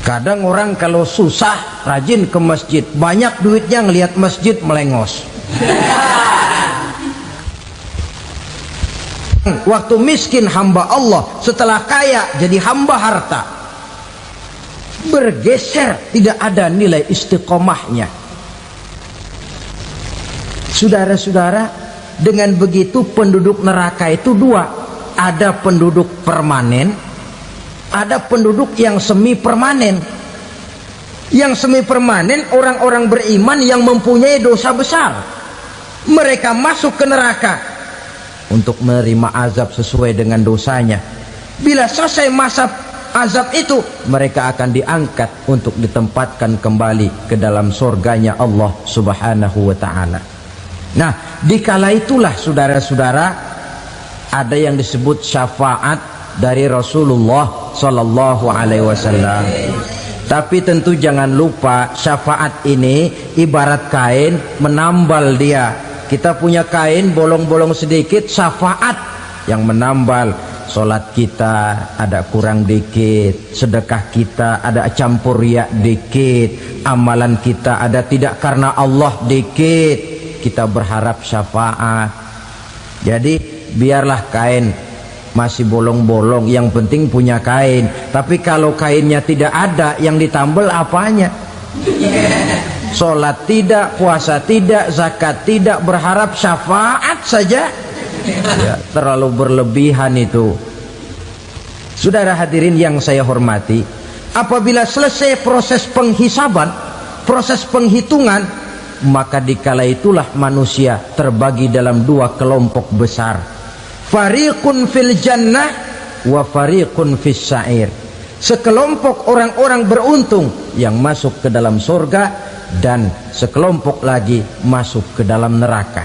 Kadang orang kalau susah rajin ke masjid, banyak duitnya ngelihat masjid melengos. Waktu miskin hamba Allah, setelah kaya jadi hamba harta. Bergeser, tidak ada nilai istiqomahnya. Saudara-saudara, dengan begitu penduduk neraka itu dua. Ada penduduk permanen, ada penduduk yang semi permanen. Yang semi permanen orang-orang beriman yang mempunyai dosa besar. Mereka masuk ke neraka untuk menerima azab sesuai dengan dosanya. Bila selesai masa azab itu, mereka akan diangkat untuk ditempatkan kembali ke dalam surganya Allah Subhanahu wa ta'ala. Nah, dikala itulah saudara-saudara ada yang disebut syafaat dari Rasulullah Sallallahu Alaihi Wasallam. Tapi tentu jangan lupa syafaat ini ibarat kain menambal dia. Kita punya kain bolong-bolong sedikit, syafaat yang menambal. Solat kita ada kurang dikit, sedekah kita ada campur riak dikit, amalan kita ada tidak karena Allah dikit, kita berharap syafaat. Jadi biarlah kain masih bolong-bolong, yang penting punya kain. Tapi kalau kainnya tidak ada, yang ditambal apanya? Solat tidak, puasa tidak, zakat tidak, berharap syafaat saja. Ya, terlalu berlebihan itu. Saudara hadirin yang saya hormati, apabila selesai proses penghisaban, proses penghitungan, maka dikala itulah manusia terbagi dalam dua kelompok besar. Fariqun fil jannah wa fariqun fis sa'ir. Sekelompok orang-orang beruntung yang masuk ke dalam surga, dan sekelompok lagi masuk ke dalam neraka.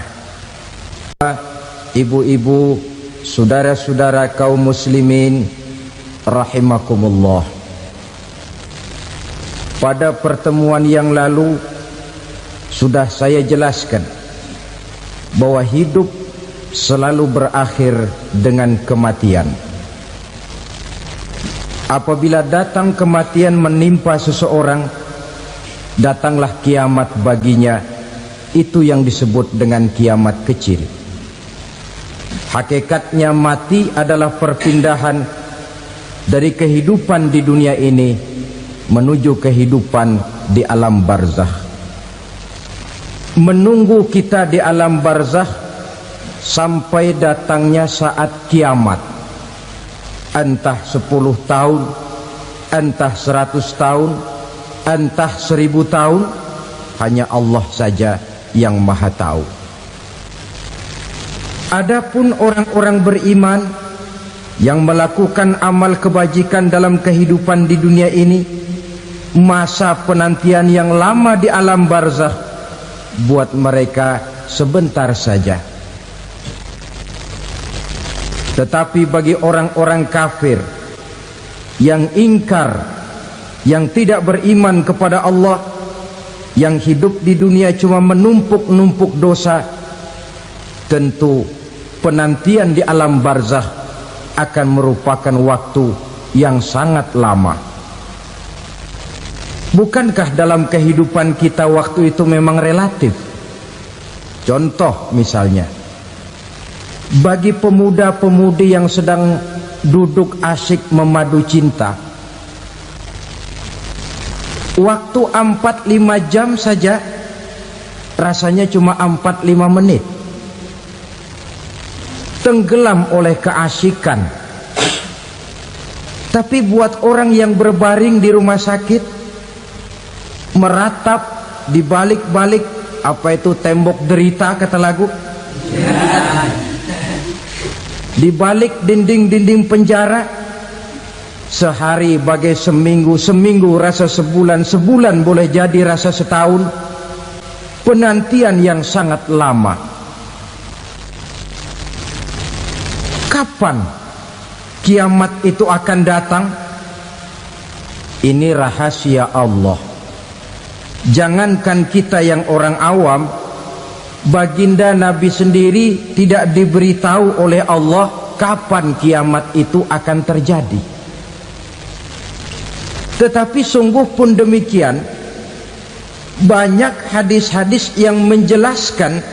Ibu-ibu, saudara-saudara kaum muslimin rahimakumullah, pada pertemuan yang lalu sudah saya jelaskan bahwa hidup selalu berakhir dengan kematian. Apabila datang kematian menimpa seseorang, datanglah kiamat baginya. Itu yang disebut dengan kiamat kecil. Hakikatnya mati adalah perpindahan dari kehidupan di dunia ini menuju kehidupan di alam barzakh. Menunggu kita di alam barzakh sampai datangnya saat kiamat. Entah 10 tahun, entah 100 tahun, entah 1000 tahun, hanya Allah saja yang maha tahu. Adapun orang-orang beriman yang melakukan amal kebajikan dalam kehidupan di dunia ini, masa penantian yang lama di alam barzakh buat mereka sebentar saja. Tetapi bagi orang-orang kafir yang ingkar, yang tidak beriman kepada Allah, yang hidup di dunia cuma menumpuk-numpuk dosa, tentu penantian di alam barzakh akan merupakan waktu yang sangat lama. Bukankah dalam kehidupan kita waktu itu memang relatif? Contoh misalnya, bagi pemuda-pemudi yang sedang duduk asyik memadu cinta, waktu 4-5 jam saja rasanya cuma 4-5 menit. Tenggelam oleh keasikan. Tapi buat orang yang berbaring di rumah sakit, meratap di balik-balik apa itu tembok derita kata lagu, di balik dinding-dinding penjara, sehari bagai seminggu, seminggu rasa sebulan, sebulan boleh jadi rasa setahun. Penantian yang sangat lama. Kapan kiamat itu akan datang? Ini rahasia Allah. Jangankan kita yang orang awam, baginda Nabi sendiri tidak diberitahu oleh Allah kapan kiamat itu akan terjadi. Tetapi sungguh pun demikian, banyak hadis-hadis yang menjelaskan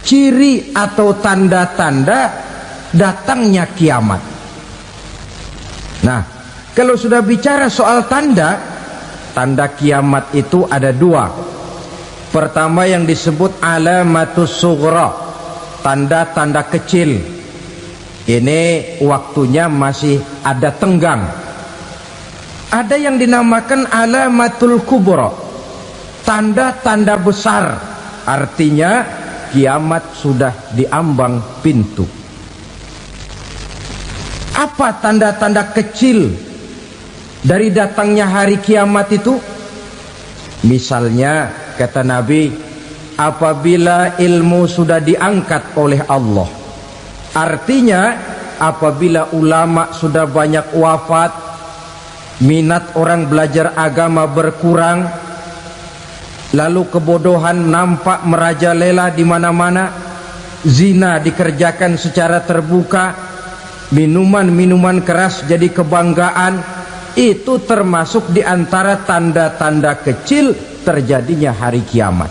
ciri atau tanda-tanda datangnya kiamat. Nah, kalau sudah bicara soal tanda kiamat itu ada dua. Pertama yang disebut alamatus sughra, tanda-tanda kecil. Ini waktunya masih ada tenggang. Ada yang dinamakan alamatul kubra, tanda-tanda besar, artinya kiamat sudah diambang pintu. Apa tanda-tanda kecil dari datangnya hari kiamat itu? Misalnya kata Nabi, apabila ilmu sudah diangkat oleh Allah, artinya apabila ulama sudah banyak wafat, minat orang belajar agama berkurang, lalu kebodohan nampak merajalela di mana-mana, zina dikerjakan secara terbuka, minuman-minuman keras jadi kebanggaan, itu termasuk di antara tanda-tanda kecil terjadinya hari kiamat.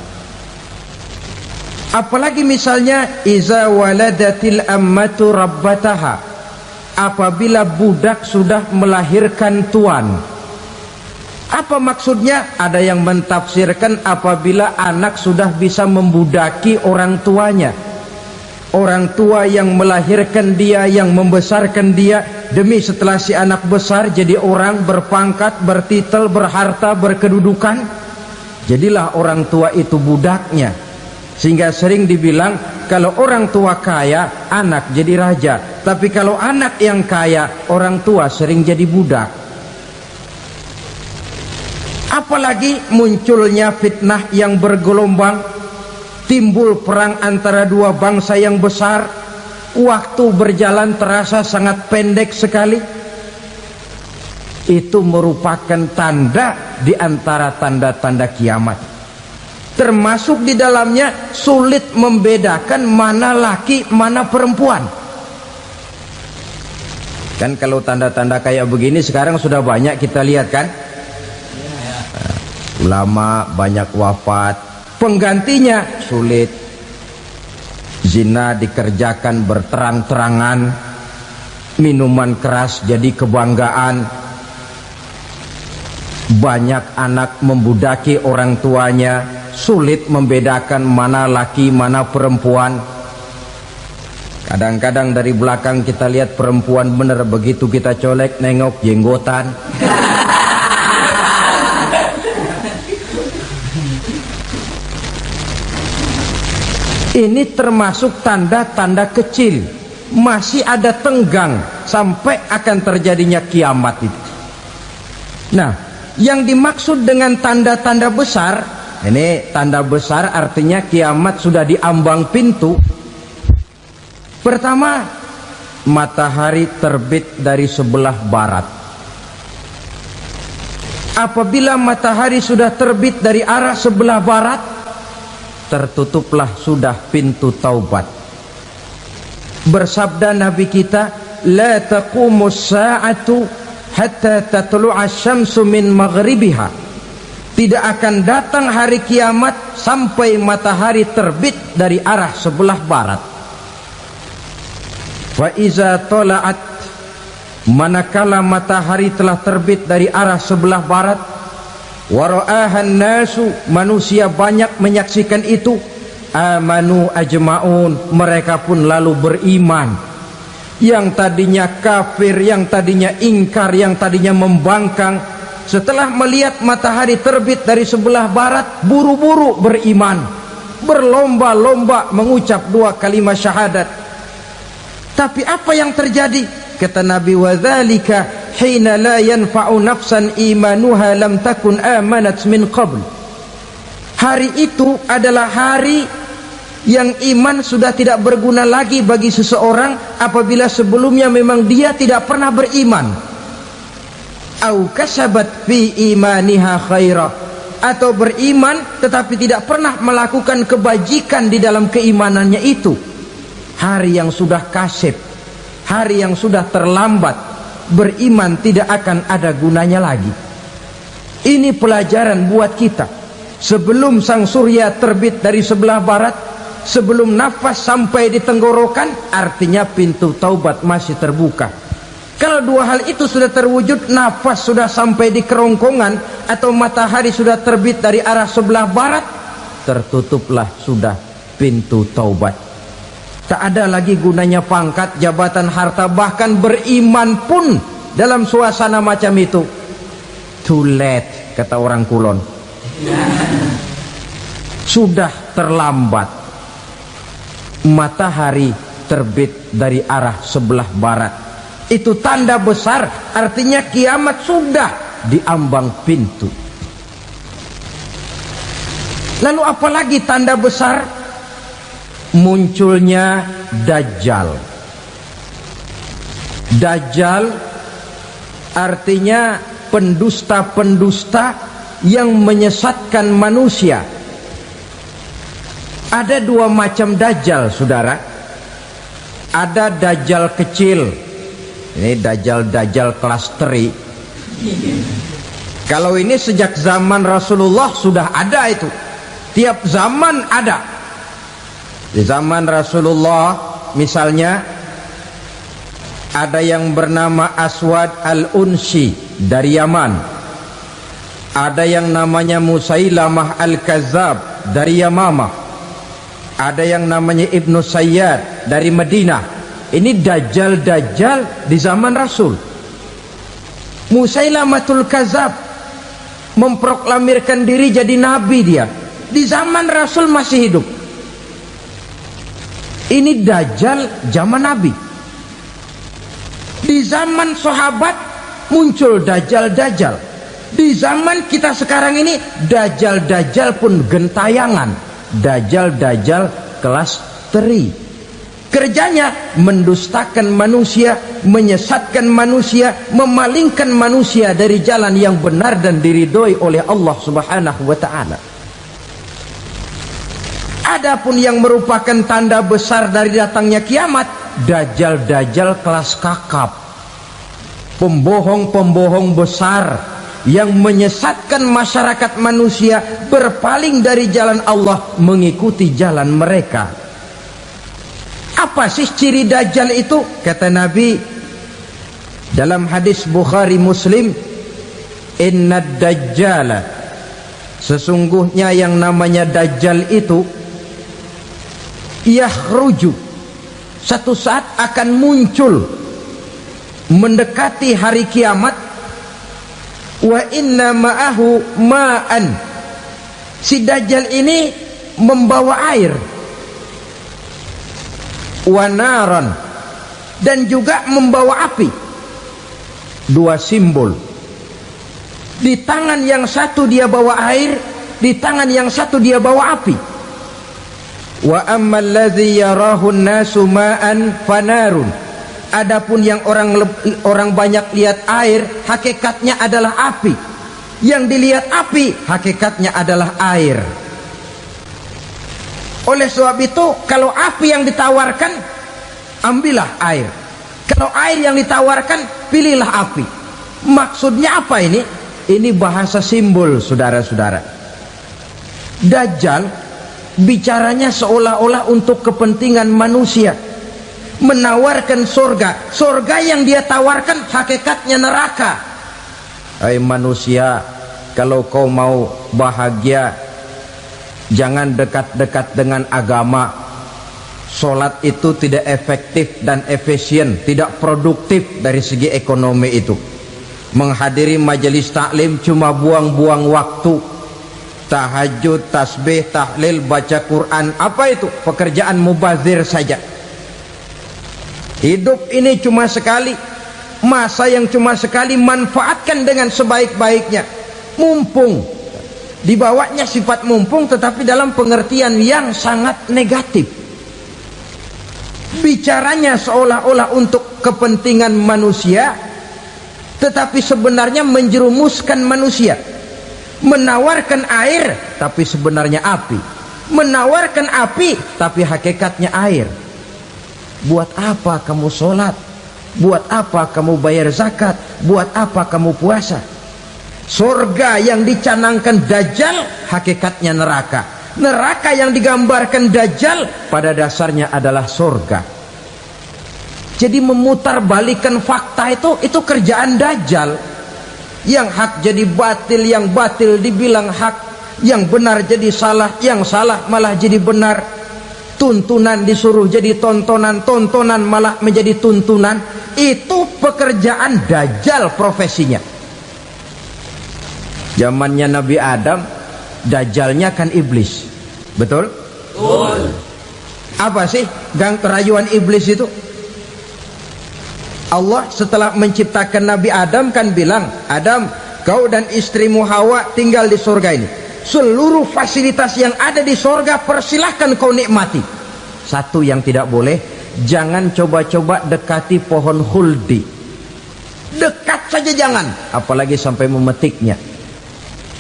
Apalagi misalnya iza waladatil ammatu rabbataha, apabila budak sudah melahirkan tuan. Apa maksudnya? Ada yang mentafsirkan apabila anak sudah bisa membudaki orang tuanya. Orang tua yang melahirkan dia, yang membesarkan dia, demi setelah si anak besar jadi orang berpangkat, bertitel, berharta, berkedudukan, jadilah orang tua itu budaknya. Sehingga sering dibilang kalau orang tua kaya, anak jadi raja. Tapi kalau anak yang kaya, orang tua sering jadi budak. Apalagi munculnya fitnah yang bergelombang, timbul perang antara dua bangsa yang besar, waktu berjalan terasa sangat pendek sekali. Itu merupakan tanda di antara tanda-tanda kiamat. Termasuk di dalamnya sulit membedakan mana laki mana perempuan. Kan kalau tanda-tanda kayak begini sekarang sudah banyak kita lihat kan. Ulama banyak wafat, penggantinya sulit. Zina dikerjakan berterang-terangan, minuman keras jadi kebanggaan, banyak anak membudaki orang tuanya, sulit membedakan mana laki mana perempuan. Kadang-kadang dari belakang kita lihat perempuan bener, begitu kita colek nengok jenggotan. Ini termasuk tanda-tanda kecil, masih ada tenggang sampai akan terjadinya kiamat itu. Nah, yang dimaksud dengan tanda-tanda besar, ini tanda besar artinya kiamat sudah diambang pintu. Pertama, matahari terbit dari sebelah barat. Apabila matahari sudah terbit dari arah sebelah barat, tertutuplah sudah pintu taubat. Bersabda Nabi kita, la taqumus sa'atu hatta tatlu'a syamsu min maghribiha. Tidak akan datang hari kiamat sampai matahari terbit dari arah sebelah barat. Wa iza tala'at, manakala matahari telah terbit dari arah sebelah barat, wara'ahan nasu, manusia banyak menyaksikan itu, amanu ajma'un, mereka pun lalu beriman. Yang tadinya kafir, yang tadinya ingkar, yang tadinya membangkang, setelah melihat matahari terbit dari sebelah barat, buru-buru beriman, berlomba-lomba mengucap dua kalimat syahadat. Tapi apa yang terjadi? Kata Nabi, wadzalika hina la yanfa'u nafsan imanuha lam takun amanat min qabl. Hari itu adalah hari yang iman sudah tidak berguna lagi bagi seseorang apabila sebelumnya memang dia tidak pernah beriman. Au kasabat fi imaniha khaira, atau beriman tetapi tidak pernah melakukan kebajikan di dalam keimanannya itu. Hari yang sudah kasib, hari yang sudah terlambat, beriman tidak akan ada gunanya lagi. Ini pelajaran buat kita. Sebelum sang surya terbit dari sebelah barat, sebelum nafas sampai di tenggorokan, artinya pintu taubat masih terbuka. Kalau dua hal itu sudah terwujud, nafas sudah sampai di kerongkongan atau matahari sudah terbit dari arah sebelah barat, tertutuplah sudah pintu taubat. Tak ada lagi gunanya pangkat, jabatan, harta, bahkan beriman pun dalam suasana macam itu. Too late, kata orang Kulon. Sudah terlambat. Matahari terbit dari arah sebelah barat. Itu tanda besar, artinya kiamat sudah diambang pintu. Lalu apalagi tanda besar? Munculnya Dajjal. Dajjal artinya pendusta-pendusta yang menyesatkan manusia. Ada dua macam Dajjal, saudara. Ada Dajjal kecil. Ini Dajjal kelas 3. Kalau ini sejak zaman Rasulullah sudah ada itu. Tiap zaman ada. Di zaman Rasulullah misalnya ada yang bernama Aswad al-Unsi dari Yaman. Ada yang namanya Musailamah al-Kazzab dari Yamamah. Ada yang namanya Ibnu Sayyad dari Madinah. Ini Dajjal di zaman Rasul. Musailamatul Kazzab memproklamirkan diri jadi nabi dia. Di zaman Rasul masih hidup. Ini Dajjal zaman Nabi. Di zaman sahabat muncul Dajjal. Di zaman kita sekarang ini Dajjal pun gentayangan. Dajjal kelas 3. Kerjanya mendustakan manusia, menyesatkan manusia, memalingkan manusia dari jalan yang benar dan diridhoi oleh Allah Subhanahu wa taala. Adapun yang merupakan tanda besar dari datangnya kiamat, Dajjal kelas kakap. Pembohong-pembohong besar yang menyesatkan masyarakat manusia berpaling dari jalan Allah mengikuti jalan mereka. Apa sih ciri Dajjal itu? Kata Nabi dalam hadis Bukhari Muslim, "Inna Dajjala", sesungguhnya yang namanya Dajjal itu yakhruju, satu saat akan muncul mendekati hari kiamat. Wa inna ma'ahu ma'an, si Dajjal ini membawa air. Wanaran, dan juga membawa api. Dua simbol. Di tangan yang satu dia bawa air, di tangan yang satu dia bawa api. Wa ammal ladzi yarahu an-nasu ma'an fanarun. Adapun yang orang banyak lihat air, hakikatnya adalah api. Yang dilihat api, hakikatnya adalah air. Oleh sebab itu, kalau api yang ditawarkan, ambillah air. Kalau air yang ditawarkan, pilihlah api. Maksudnya apa ini? Ini bahasa simbol, saudara-saudara. Dajjal bicaranya seolah-olah untuk kepentingan manusia. Menawarkan surga. Surga yang dia tawarkan, hakikatnya neraka. Hai manusia, kalau kau mau bahagia, jangan dekat-dekat dengan agama. Sholat itu tidak efektif dan efisien, tidak produktif dari segi ekonomi itu. Menghadiri majelis taklim cuma buang-buang waktu. Tahajud, tasbih, tahlil, baca Quran, apa itu? Pekerjaan mubazir saja. Hidup ini cuma sekali, masa yang cuma sekali, manfaatkan dengan sebaik-baiknya. Mumpung. Dibawanya sifat mumpung, tetapi dalam pengertian yang sangat negatif. Bicaranya seolah-olah untuk kepentingan manusia, tetapi sebenarnya menjerumuskan manusia. Menawarkan air, tapi sebenarnya api. Menawarkan api, tapi hakikatnya air. Buat apa kamu sholat? Buat apa kamu bayar zakat? Buat apa kamu puasa? Surga yang dicanangkan Dajjal hakikatnya neraka. Neraka yang digambarkan Dajjal pada dasarnya adalah surga. Jadi memutarbalikkan fakta itu kerjaan Dajjal. Yang hak jadi batil, yang batil dibilang hak, yang benar jadi salah, yang salah malah jadi benar. Tuntunan disuruh jadi tontonan, tontonan malah menjadi tuntunan. Itu pekerjaan Dajjal profesinya. Zamannya Nabi Adam, Dajjalnya kan iblis. Betul? Betul. Apa sih gang kerayuan iblis itu? Allah setelah menciptakan Nabi Adam kan bilang, Adam, kau dan istrimu Hawa tinggal di surga ini. Seluruh fasilitas yang ada di surga persilahkan kau nikmati. Satu yang tidak boleh, jangan coba-coba dekati pohon khuldi. Dekat saja jangan, apalagi sampai memetiknya.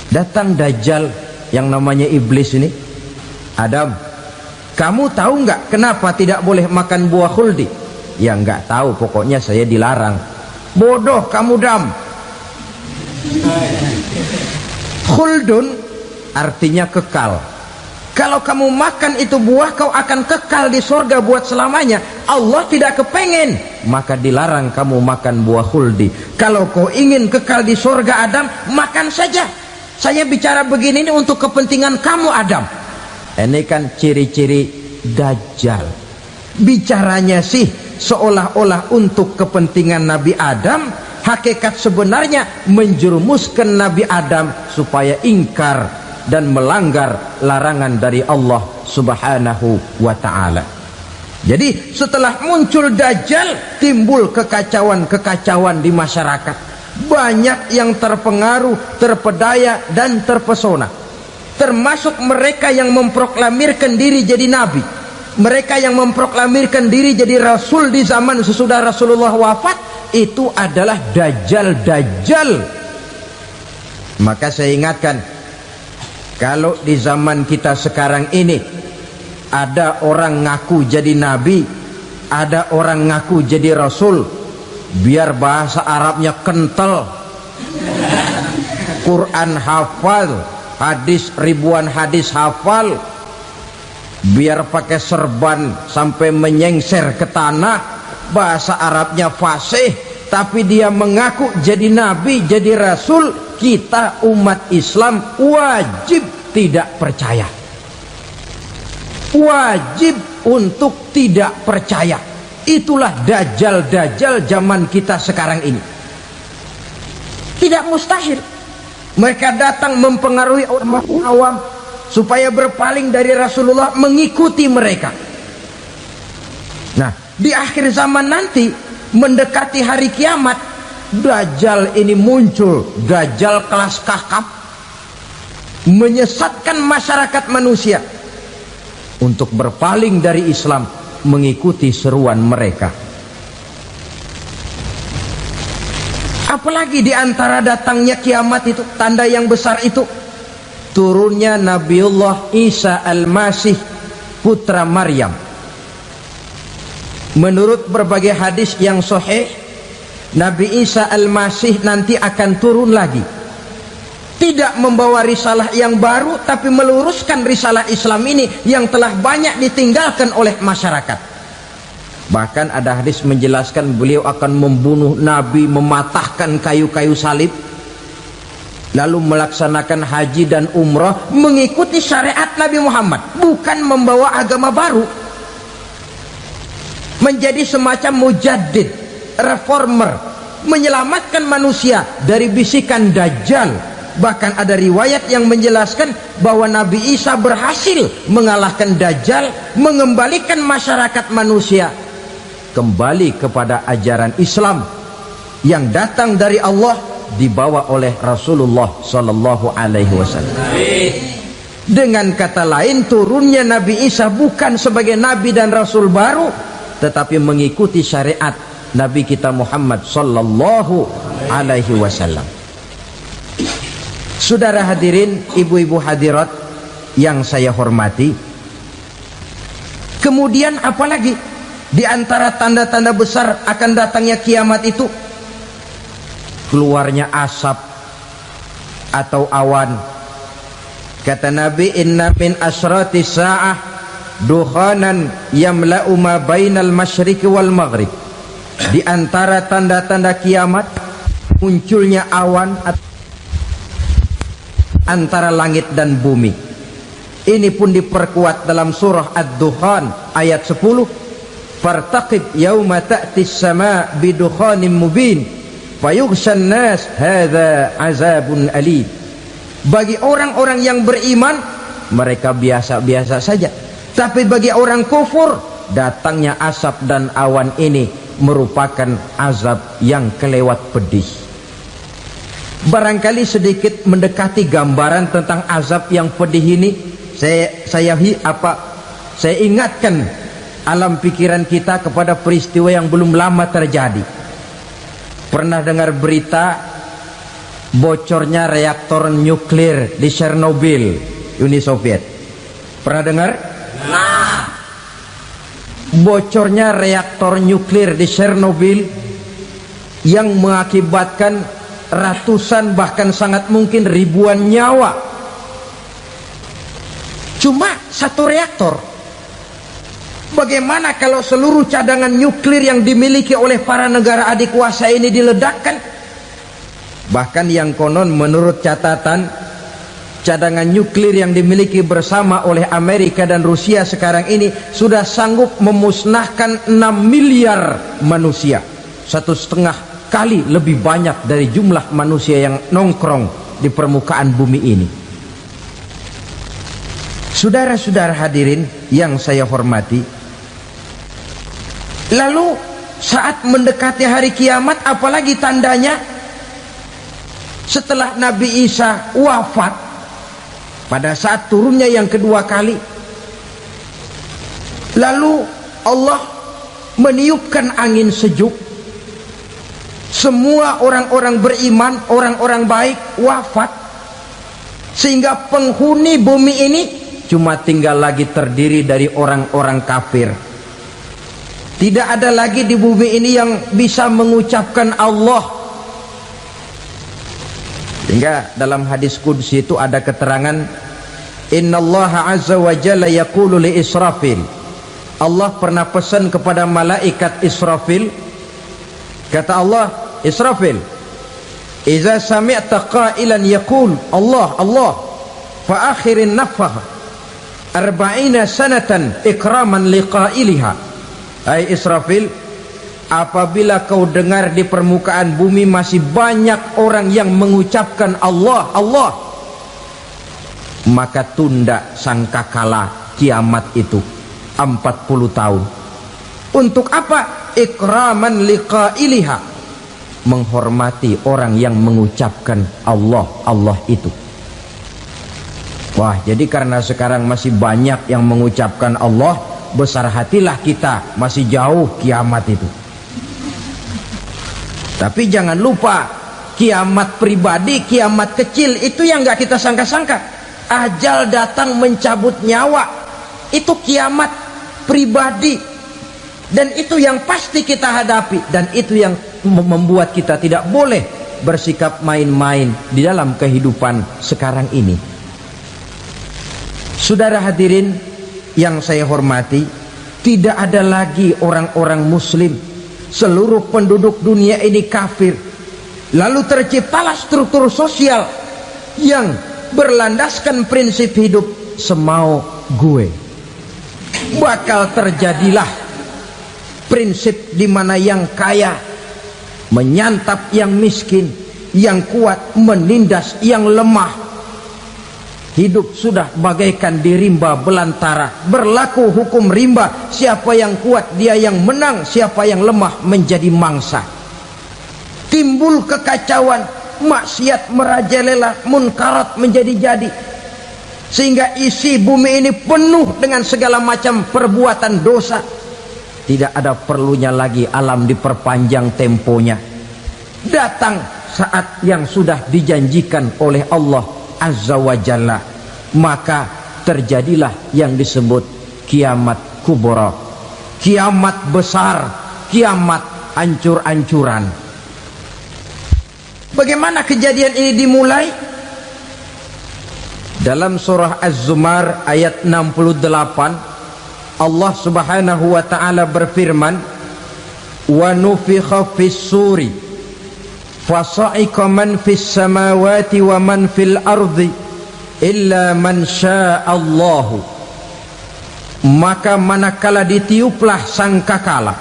Datang Dajjal yang namanya iblis ini. Adam, kamu tahu nggak kenapa tidak boleh makan buah khuldi? Ya nggak tahu, pokoknya saya dilarang. Bodoh kamu, Dam. Khuldun artinya kekal. Kalau kamu makan itu buah, kau akan kekal di surga buat selamanya. Allah tidak kepengen, maka dilarang kamu makan buah khuldi. Kalau kau ingin kekal di surga, Adam, makan saja. Saya bicara begini ini untuk kepentingan kamu, Adam. Ini kan ciri-ciri Dajjal. Bicaranya sih seolah-olah untuk kepentingan Nabi Adam. Hakikat sebenarnya menjerumuskan Nabi Adam supaya ingkar dan melanggar larangan dari Allah Subhanahu wa ta'ala. Jadi setelah muncul Dajjal, timbul kekacauan-kekacauan di masyarakat. Banyak yang terpengaruh, terpedaya dan terpesona. Termasuk mereka yang memproklamirkan diri jadi nabi, mereka yang memproklamirkan diri jadi rasul di zaman sesudah Rasulullah wafat. Itu adalah Dajjal. Maka saya ingatkan, kalau di zaman kita sekarang ini ada orang ngaku jadi nabi, ada orang ngaku jadi rasul, biar bahasa Arabnya kental, Quran hafal, hadis ribuan hadis hafal, biar pakai serban sampai menyengser ke tanah, bahasa Arabnya fasih, tapi dia mengaku jadi nabi, jadi rasul. Kita umat Islam wajib tidak percaya, wajib untuk tidak percaya. Itulah Dajjal zaman kita sekarang ini. Tidak mustahil mereka datang mempengaruhi orang awam supaya berpaling dari Rasulullah, mengikuti mereka. Nah, di akhir zaman nanti, mendekati hari kiamat, Dajjal ini muncul. Dajjal kelas kakap, menyesatkan masyarakat manusia untuk berpaling dari Islam, mengikuti seruan mereka. Apalagi di antara datangnya kiamat itu, tanda yang besar itu, turunnya Nabiullah Isa Al-Masih, putra Maryam. Menurut berbagai hadis yang sahih, Nabi Isa Al-Masih nanti akan turun lagi, tidak membawa risalah yang baru, tapi meluruskan risalah Islam ini yang telah banyak ditinggalkan oleh masyarakat. Bahkan ada hadis menjelaskan beliau akan membunuh Nabi, mematahkan kayu-kayu salib, lalu melaksanakan haji dan umrah mengikuti syariat Nabi Muhammad, bukan membawa agama baru. Menjadi semacam mujaddid, reformer, menyelamatkan manusia dari bisikan Dajjal. Bahkan ada riwayat yang menjelaskan bahwa Nabi Isa berhasil mengalahkan Dajjal, mengembalikan masyarakat manusia kembali kepada ajaran Islam yang datang dari Allah, dibawa oleh Rasulullah Sallallahu Alaihi Wasallam. Dengan kata lain, turunnya Nabi Isa bukan sebagai Nabi dan Rasul baru, tetapi mengikuti syariat Nabi kita Muhammad Sallallahu Alaihi Wasallam. Saudara hadirin, ibu-ibu hadirat yang saya hormati, kemudian apalagi di antara tanda-tanda besar akan datangnya kiamat itu? Keluarnya asap atau awan. Kata Nabi, inna min asyrati sa'ah dukhanan yamla'u ma bainal masyriqi wal maghrib. Di antara tanda-tanda kiamat munculnya awan antara langit dan bumi. Ini pun diperkuat dalam surah Ad-Dukhan ayat 10. Fartaqib yauma ta'tis sama' bidukhanin mubin fayughshan nas hadza azabun alim. Bagi orang-orang yang beriman, mereka biasa-biasa saja. Tapi bagi orang kufur, datangnya asap dan awan ini merupakan azab yang kelewat pedih. Barangkali sedikit mendekati gambaran tentang azab yang pedih ini, saya ingatkan alam pikiran kita kepada peristiwa yang belum lama terjadi. Pernah dengar berita bocornya reaktor nuklir di Chernobyl, Uni Soviet? Pernah dengar? Nah, bocornya reaktor nuklir di Chernobyl yang mengakibatkan ratusan bahkan sangat mungkin ribuan nyawa. Cuma satu reaktor. Bagaimana kalau seluruh cadangan nuklir yang dimiliki oleh para negara adik kuasa ini diledakkan? Bahkan yang konon menurut catatan, cadangan nuklir yang dimiliki bersama oleh Amerika dan Rusia sekarang ini sudah sanggup memusnahkan 6 miliar manusia, 1,5 kali lebih banyak dari jumlah manusia yang nongkrong di permukaan bumi ini. Saudara-saudara hadirin yang saya hormati, lalu saat mendekati hari kiamat, apalagi tandanya? Setelah Nabi Isa wafat, pada saat turunnya yang kedua kali, lalu Allah meniupkan angin sejuk. Semua orang-orang beriman, orang-orang baik wafat, sehingga penghuni bumi ini cuma tinggal lagi terdiri dari orang-orang kafir. Tidak ada lagi di bumi ini yang bisa mengucapkan Allah. Sehingga dalam hadis qudsi itu ada keterangan, innallaha azza wa jalla yaqulu li Israfil. Allah pernah pesan kepada malaikat Israfil. Kata Allah, Israfil, iza sami'ta qailan yaqul Allah Allah fa akhirin nafah 40 sanatan ikraman liqailiha. Hai Israfil, apabila kau dengar di permukaan bumi masih banyak orang yang mengucapkan Allah Allah, maka tunda sangkakala kiamat itu 40 tahun. Untuk apa? Ikraman liqailiha, menghormati orang yang mengucapkan Allah Allah itu. Wah, jadi karena sekarang masih banyak yang mengucapkan Allah, besar hatilah kita, masih jauh kiamat itu. Tapi jangan lupa, kiamat pribadi, kiamat kecil itu yang gak kita sangka-sangka. Ajal datang mencabut nyawa, itu kiamat pribadi, dan itu yang pasti kita hadapi, dan itu yang membuat kita tidak boleh bersikap main-main di dalam kehidupan sekarang ini. Saudara hadirin yang saya hormati, tidak ada lagi orang-orang muslim. Seluruh penduduk dunia ini kafir. Lalu terciptalah struktur sosial yang berlandaskan prinsip hidup semau gue. Bakal terjadilah prinsip di mana yang kaya menyantap yang miskin, yang kuat menindas yang lemah. Hidup sudah bagaikan di rimba belantara, berlaku hukum rimba. Siapa yang kuat dia yang menang, siapa yang lemah menjadi mangsa. Timbul kekacauan, maksiat merajalela, munkarat menjadi-jadi, sehingga isi bumi ini penuh dengan segala macam perbuatan dosa. Tidak ada perlunya lagi alam diperpanjang temponya. Datang saat yang sudah dijanjikan oleh Allah Azza wa Jalla, maka terjadilah yang disebut kiamat kubra, kiamat besar, kiamat ancur-ancuran. Bagaimana kejadian ini dimulai? Dalam surah Az-Zumar ayat 68, Allah Subhanahu wa taala berfirman, "Wa nufikha fis-suri fasa'iqa man fis samawati wa man fil ardi illa man sya'allahu." Maka manakala ditiuplah sangkakala,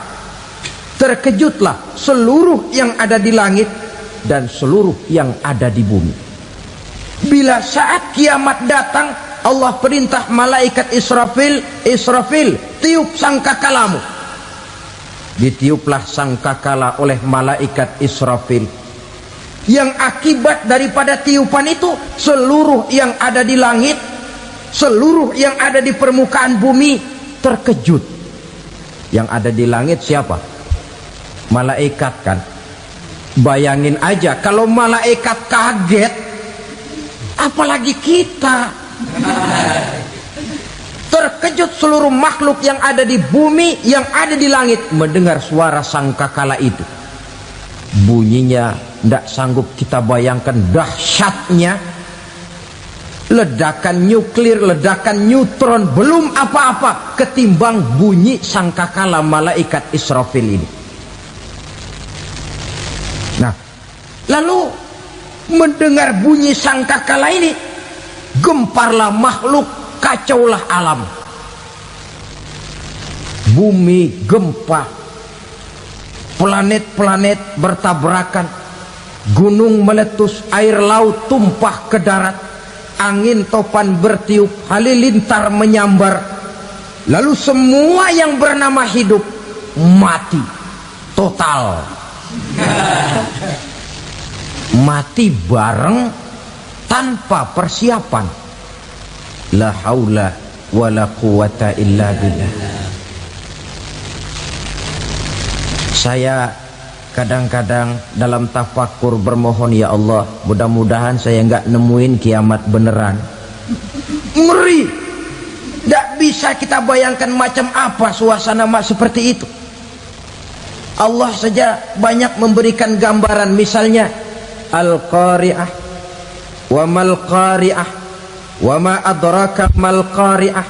terkejutlah seluruh yang ada di langit dan seluruh yang ada di bumi. Bila saat kiamat datang, Allah perintah malaikat Israfil, "Israfil, tiup sangkakalamu." Ditiuplah sangkakala oleh malaikat Israfil. Yang akibat daripada tiupan itu, seluruh yang ada di langit, seluruh yang ada di permukaan bumi terkejut. Yang ada di langit siapa? Malaikat kan. Bayangin aja kalau malaikat kaget, apalagi kita. Terkejut seluruh makhluk yang ada di bumi, yang ada di langit mendengar suara sangkakala itu. Bunyinya tidak sanggup kita bayangkan dahsyatnya. Ledakan nuklir, ledakan neutron, belum apa-apa ketimbang bunyi sangkakala malaikat Israfil ini. Nah, lalu mendengar bunyi sangkakala ini, gemparlah makhluk, kacaulah alam. Bumi gempa, planet-planet bertabrakan, gunung meletus, air laut tumpah ke darat, angin topan bertiup, halilintar menyambar. Lalu semua yang bernama hidup mati total. Mati bareng tanpa persiapan. La haula wala quwata illa billah. Saya kadang-kadang dalam tafakur bermohon, ya Allah, mudah-mudahan saya nggak nemuin kiamat beneran. Ngeri. Tidak bisa kita bayangkan macam apa suasana seperti itu. Allah saja banyak memberikan gambaran, misalnya Al-Qari'ah, wa mal qari'ah, wa ma adraka mal qari'ah.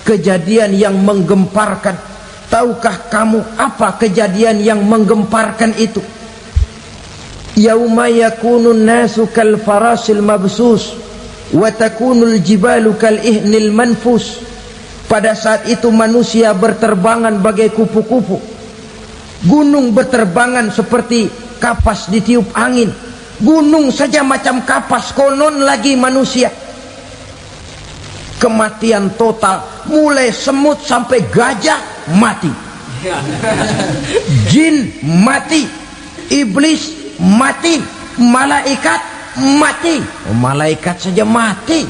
Kejadian yang menggemparkan. Tahukah kamu apa kejadian yang menggemparkan itu? Yauma yakunun nasu kal farasil mabsus wa takunul jibalu kal ihnil manfus. Pada saat itu manusia berterbangan bagai kupu-kupu, gunung berterbangan seperti kapas ditiup angin. Gunung saja macam kapas, konon lagi manusia. Kematian total, mulai semut sampai gajah mati, jin mati, iblis mati, malaikat mati. Malaikat saja mati.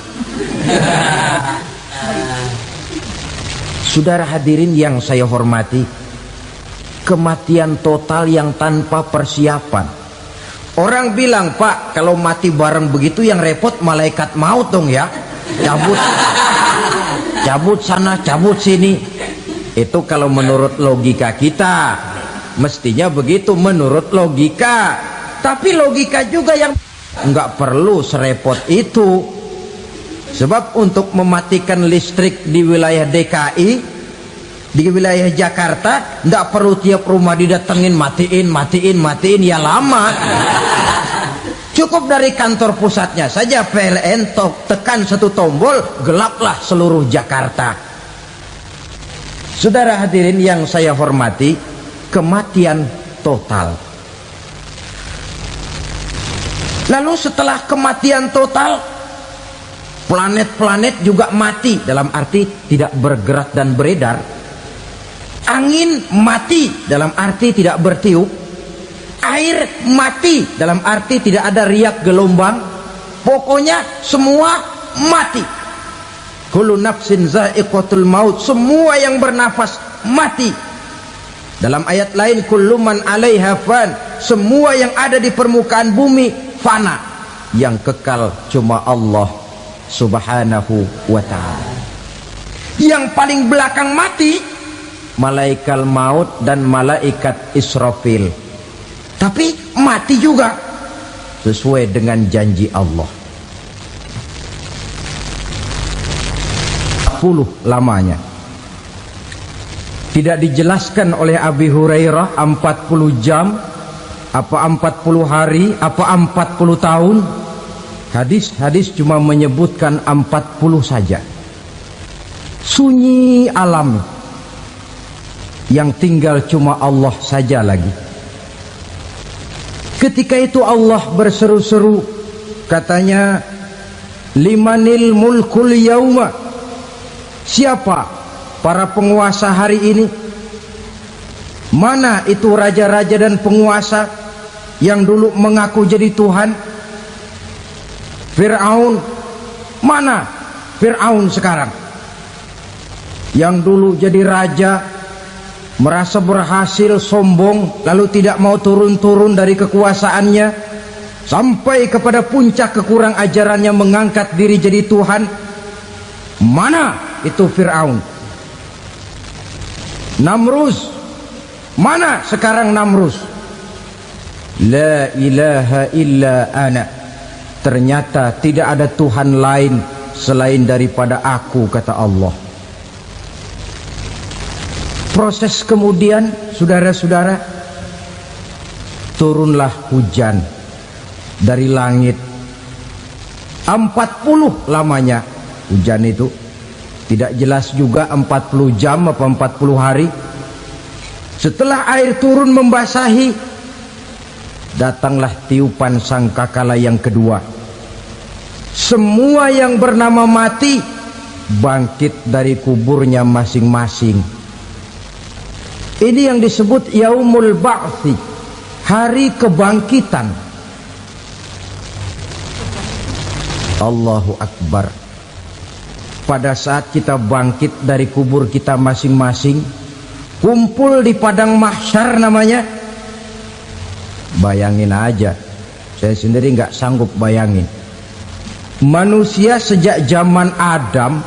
Saudara hadirin yang saya hormati, kematian total yang tanpa persiapan. Orang bilang, "Pak, kalau mati bareng begitu yang repot malaikat maut dong ya. Cabut sana, cabut sini." Itu kalau menurut logika kita, mestinya begitu menurut logika. Tapi logika juga yang nggak perlu serepot itu. Sebab untuk mematikan listrik di wilayah DKI, di wilayah Jakarta, nggak perlu tiap rumah didatengin, matiin, ya lama. Cukup dari kantor pusatnya saja PLN, tekan satu tombol, gelaplah seluruh Jakarta. Saudara hadirin yang saya hormati, kematian total. Lalu setelah kematian total, planet-planet juga mati, dalam arti tidak bergerak dan beredar. Angin mati, dalam arti tidak bertiup. Air mati, dalam arti tidak ada riak gelombang. Pokoknya semua mati. Kullu nafsin za'iqatul maut, semua yang bernafas mati. Dalam ayat lain, kullu man 'alaiha fan, semua yang ada di permukaan bumi fana. Yang kekal cuma Allah Subhanahu wa ta'ala. Yang paling belakang mati malaikat maut dan malaikat Israfil. Tapi mati juga sesuai dengan janji Allah. lamanya. Tidak dijelaskan oleh Abi Hurairah 40 jam, apa 40 hari, apa 40 tahun. Hadis cuma menyebutkan 40 saja. Sunyi alam, yang tinggal cuma Allah saja lagi. Ketika itu Allah berseru-seru, katanya, limanil mulkul yauma, siapa para penguasa hari ini? Mana itu raja-raja dan penguasa yang dulu mengaku jadi Tuhan? Fir'aun, mana Fir'aun sekarang? Yang dulu jadi raja, merasa berhasil, sombong, lalu tidak mau turun-turun dari kekuasaannya, sampai kepada puncak kekurang ajarannya mengangkat diri jadi Tuhan. Mana itu Fir'aun? Namrus, mana sekarang Namrus? La ilaha illa ana, ternyata tidak ada Tuhan lain selain daripada aku, kata Allah. Proses kemudian, saudara-saudara, turunlah hujan dari langit. 40 lamanya hujan itu. Tidak jelas juga 40 jam apa 40 hari. Setelah air turun membasahi, datanglah tiupan sangkakala yang kedua. Semua yang bernama mati bangkit dari kuburnya masing-masing. Ini yang disebut Yaumul Ba'thi, hari kebangkitan. Allahu Akbar. Pada saat kita bangkit dari kubur kita masing-masing, kumpul di padang mahsyar namanya. Bayangin aja, saya sendiri nggak sanggup bayangin. Manusia sejak zaman Adam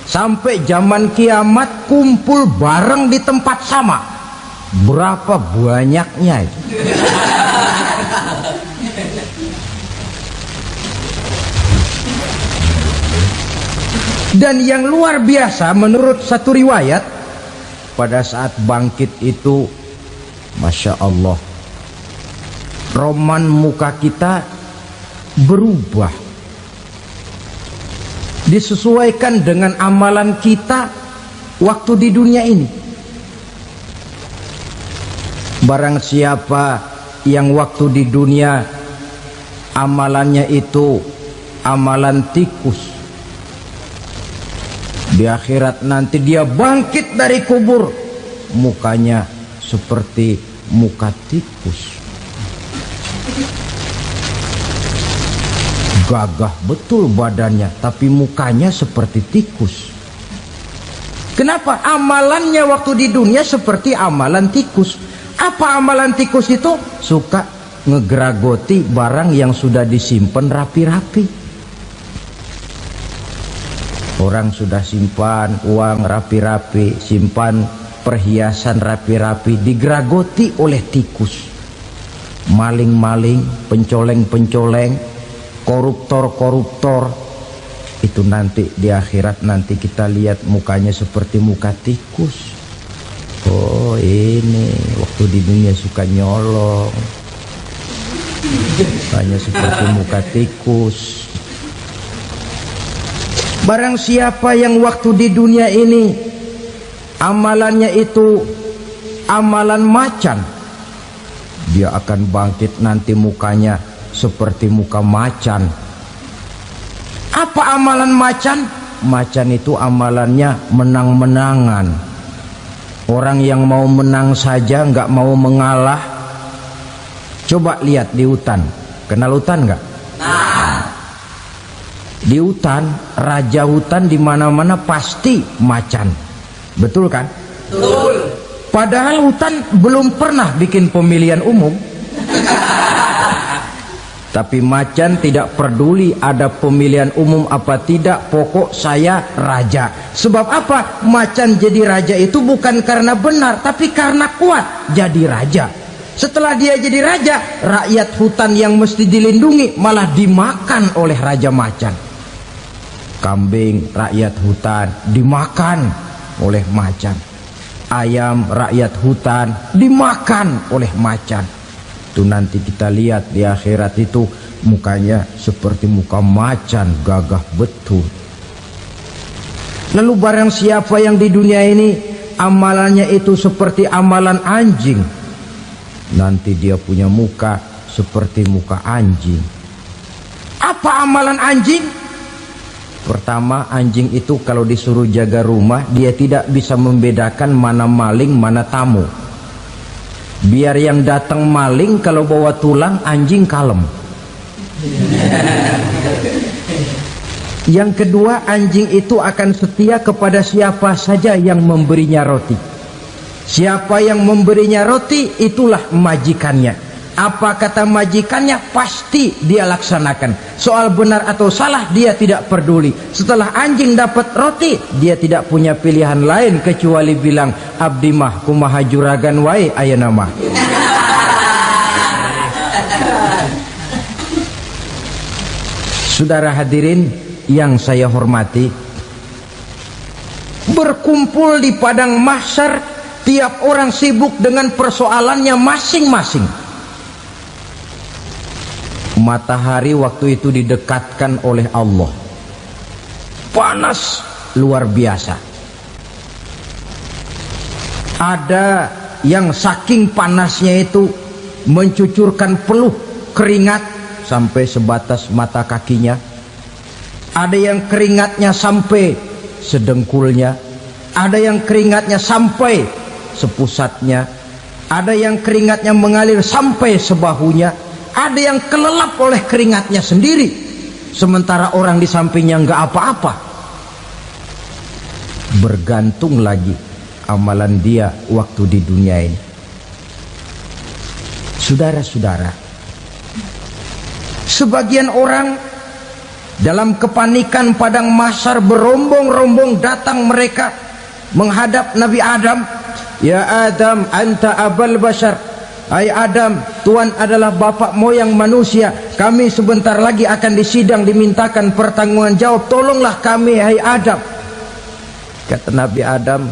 sampai zaman kiamat kumpul bareng di tempat sama. Berapa banyaknya itu? Dan yang luar biasa, menurut satu riwayat, pada saat bangkit itu, Masya Allah, roman muka kita berubah, disesuaikan dengan amalan kita waktu di dunia ini. Barang siapa yang waktu di dunia amalannya itu amalan tikus, di akhirat nanti dia bangkit dari kubur, mukanya seperti muka tikus. Gagah betul badannya, tapi mukanya seperti tikus. Kenapa? Amalannya waktu di dunia seperti amalan tikus. Apa amalan tikus itu? Suka ngegeragoti barang yang sudah disimpan rapi-rapi. Orang sudah simpan uang rapi-rapi, simpan perhiasan rapi-rapi, digeragoti oleh tikus. Maling-maling, pencoleng-pencoleng, koruptor-koruptor, itu nanti di akhirat nanti kita lihat mukanya seperti muka tikus. Oh, ini waktu di dunia suka nyolong, mukanya seperti muka tikus. Barang siapa yang waktu di dunia ini amalannya itu amalan macan, dia akan bangkit nanti mukanya seperti muka macan. Apa amalan macan? Macan itu amalannya menang-menangan. Orang yang mau menang saja nggak mau mengalah. Coba lihat di hutan, kenal hutan nggak? Di hutan, raja hutan di mana-mana pasti macan, betul kan? Betul. Padahal hutan belum pernah bikin pemilihan umum. Tapi macan tidak peduli ada pemilihan umum apa tidak, pokok saya raja. Sebab apa? Macan jadi raja itu bukan karena benar, tapi karena kuat jadi raja. Setelah dia jadi raja, rakyat hutan yang mesti dilindungi malah dimakan oleh raja macan. Kambing rakyat hutan dimakan oleh macan. Ayam rakyat hutan dimakan oleh macan. Itu nanti kita lihat di akhirat itu mukanya seperti muka macan, gagah betul. Lalu barang siapa yang di dunia ini amalannya itu seperti amalan anjing, nanti dia punya muka seperti muka anjing. Apa amalan anjing? Pertama, anjing itu kalau disuruh jaga rumah, dia tidak bisa membedakan mana maling, mana tamu. Biar yang datang maling, kalau bawa tulang, anjing kalem. Yang kedua, anjing itu akan setia kepada siapa saja yang memberinya roti. Siapa yang memberinya roti, itulah majikannya. Apa kata majikannya, pasti dia laksanakan. Soal benar atau salah, dia tidak peduli. Setelah anjing dapat roti, dia tidak punya pilihan lain kecuali bilang, abdi mah kumaha juragan wae ayeuna mah. Saudara hadirin yang saya hormati, berkumpul di padang mahsyar, tiap orang sibuk dengan persoalannya masing-masing. Matahari waktu itu didekatkan oleh Allah, panas luar biasa. Ada yang saking panasnya itu mencucurkan peluh keringat sampai sebatas mata kakinya. Ada yang keringatnya sampai sedengkulnya, ada yang keringatnya sampai sepusatnya, ada yang keringatnya mengalir sampai sebahunya. Ada yang kelelap oleh keringatnya sendiri, sementara orang di sampingnya nggak apa-apa. Bergantung lagi amalan dia waktu di dunia ini. Saudara-saudara, sebagian orang dalam kepanikan padang mahsyar berombong-rombong datang mereka menghadap Nabi Adam. Ya Adam, anta abal bashar. Hai Adam, Tuhan adalah bapak moyang manusia. Kami sebentar lagi akan disidang, dimintakan pertanggungan jawab. Tolonglah kami, hai Adam. Kata Nabi Adam,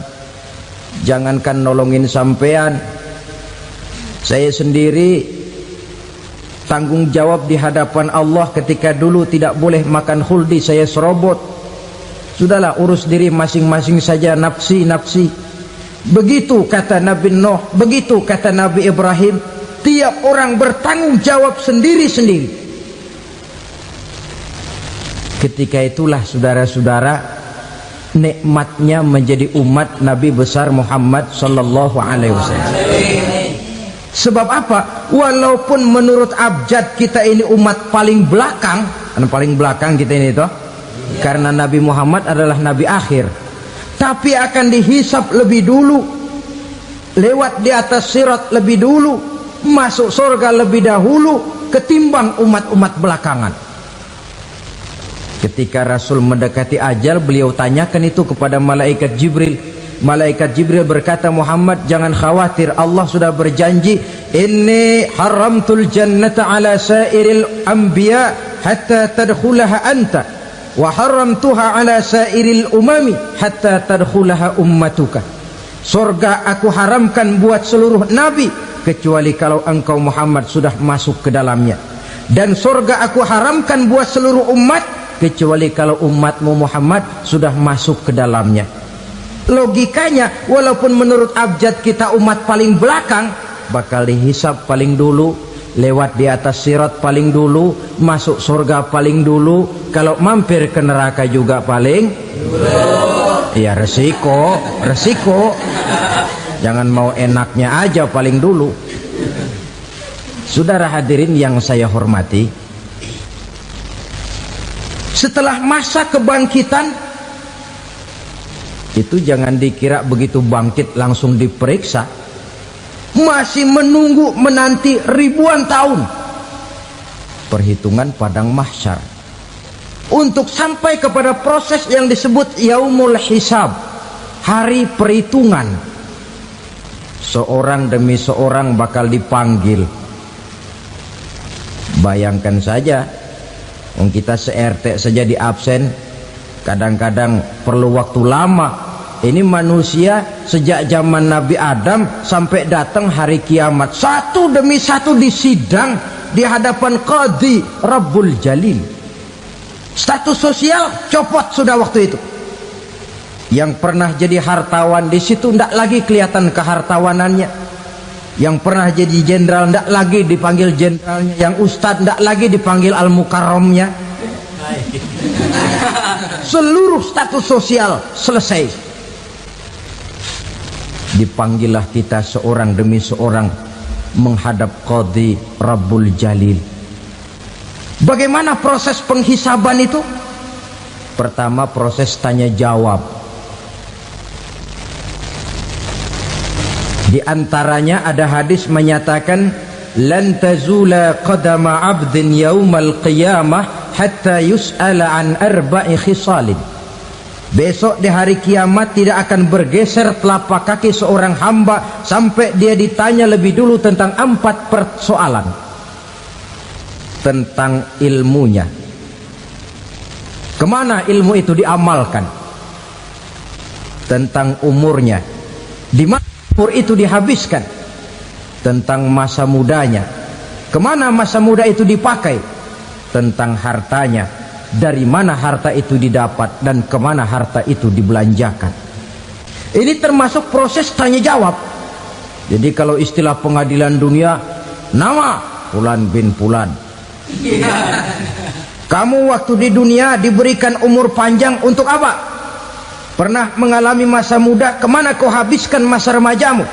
jangankan nolongin sampean, saya sendiri tanggung jawab di hadapan Allah. Ketika dulu tidak boleh makan khuldi, saya serobot. Sudahlah, urus diri masing-masing saja, nafsi. Begitu kata Nabi Nuh, begitu kata Nabi Ibrahim. Tiap orang bertanggung jawab sendiri-sendiri. Ketika itulah saudara-saudara, nikmatnya menjadi umat Nabi besar Muhammad sallallahu alaihi wasallam. Sebab apa? Walaupun menurut abjad kita ini umat paling belakang, paling belakang kita ini toh, karena Nabi Muhammad adalah Nabi akhir, tapi akan dihisap lebih dulu, lewat di atas sirat lebih dulu, masuk surga lebih dahulu ketimbang umat-umat belakangan. Ketika Rasul mendekati ajal, beliau tanyakan itu kepada malaikat Jibril. Malaikat Jibril berkata, Muhammad jangan khawatir, Allah sudah berjanji, inni haramtul jannata ala sairil anbiya hatta tadkhulaha anta wa haramtuha ala sairil umami hatta tadkhulaha ummatuka. Surga aku haramkan buat seluruh nabi kecuali kalau engkau Muhammad sudah masuk ke dalamnya, dan surga aku haramkan buat seluruh umat kecuali kalau umatmu Muhammad sudah masuk ke dalamnya. Logikanya, walaupun menurut abjad kita umat paling belakang, bakal dihisap paling dulu, lewat di atas sirat paling dulu, masuk surga paling dulu, kalau mampir ke neraka juga paling dulu. Ya resiko. Jangan mau enaknya aja paling dulu. Saudara hadirin yang saya hormati, setelah masa kebangkitan itu jangan dikira begitu bangkit langsung diperiksa, masih menunggu menanti ribuan tahun perhitungan padang mahsyar untuk sampai kepada proses yang disebut yaumul hisab, hari perhitungan. Seorang demi seorang bakal dipanggil. Bayangkan saja, kita se-RT saja di absen, Kadang-kadang perlu waktu lama. Ini manusia sejak zaman Nabi Adam sampai datang hari kiamat, satu demi satu disidang di hadapan Qadhi Rabbul Jalil. Status sosial copot sudah waktu itu. Yang pernah jadi hartawan di situ tidak lagi kelihatan kehartawanannya. Yang pernah jadi jenderal tidak lagi dipanggil jenderalnya. Yang ustadz tidak lagi dipanggil al-mukarramnya. Seluruh status sosial selesai. Dipanggillah kita seorang demi seorang menghadap Qadhi Rabbul Jalil. Bagaimana proses penghisaban itu? Pertama, proses tanya jawab. Di antaranya ada hadis menyatakan lan tazula qadama 'abdin yaumal qiyamah hatta yus'ala an arba'i khisalin. Besok di hari kiamat tidak akan bergeser telapak kaki seorang hamba sampai dia ditanya lebih dulu tentang 4 persoalan. Tentang ilmunya. Kemana ilmu itu diamalkan? Tentang umurnya. Di mana umur itu dihabiskan? Tentang masa mudanya. Kemana masa muda itu dipakai? Tentang hartanya. Dari mana harta itu didapat dan kemana harta itu dibelanjakan. Ini termasuk proses tanya jawab. Jadi kalau istilah pengadilan dunia, nama Fulan bin Fulan. Kamu waktu di dunia diberikan umur panjang untuk apa? Pernah mengalami masa muda, kemana kau habiskan masa remajamu?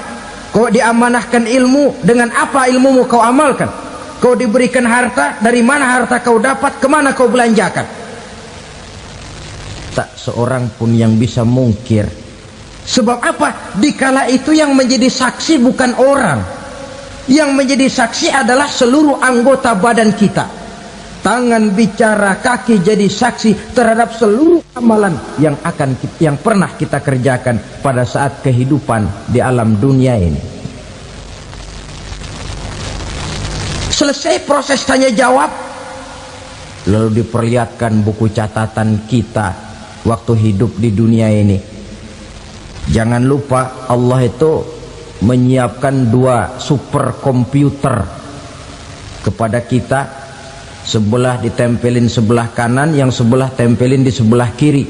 Kau diamanahkan ilmu, dengan apa ilmumu kau amalkan? Kau diberikan harta, dari mana harta kau dapat, kemana kau belanjakan? Tak seorang pun yang bisa mungkir. Sebab apa? Dikala itu yang menjadi saksi bukan orang. Yang menjadi saksi adalah seluruh anggota badan kita. Tangan bicara, kaki jadi saksi terhadap seluruh amalan yang pernah kita kerjakan pada saat kehidupan di alam dunia ini. Selesai proses tanya jawab, lalu diperlihatkan buku catatan kita waktu hidup di dunia ini. Jangan lupa Allah itu menyiapkan 2 superkomputer kepada kita. Sebelah ditempelin sebelah kanan, yang sebelah tempelin di sebelah kiri.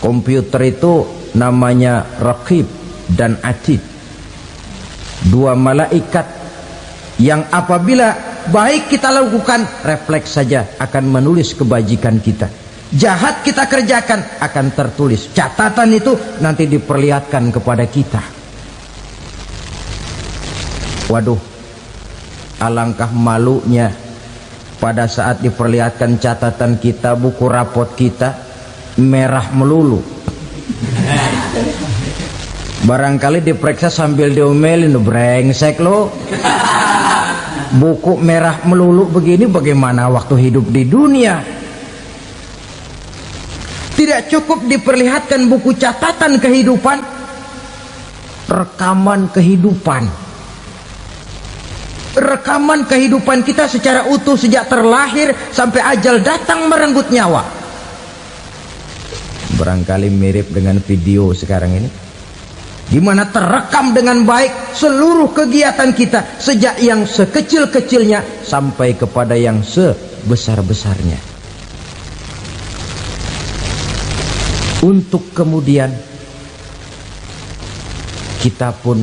Komputer itu namanya Raqib dan Atid. 2 malaikat yang apabila baik kita lakukan, refleks saja akan menulis kebajikan kita. Jahat kita kerjakan, akan tertulis. Catatan itu nanti diperlihatkan kepada kita. Waduh, alangkah malunya pada saat diperlihatkan catatan kita, buku rapot kita merah melulu. Barangkali diperiksa sambil diomelin, brengsek lo. Buku merah melulu begini, bagaimana waktu hidup di dunia? Tidak cukup diperlihatkan buku catatan kehidupan, rekaman kehidupan. Rekaman kehidupan kita secara utuh sejak terlahir sampai ajal datang merenggut nyawa. Barangkali mirip dengan video sekarang ini, di mana terekam dengan baik seluruh kegiatan kita sejak yang sekecil-kecilnya sampai kepada yang sebesar-besarnya. Untuk kemudian kita pun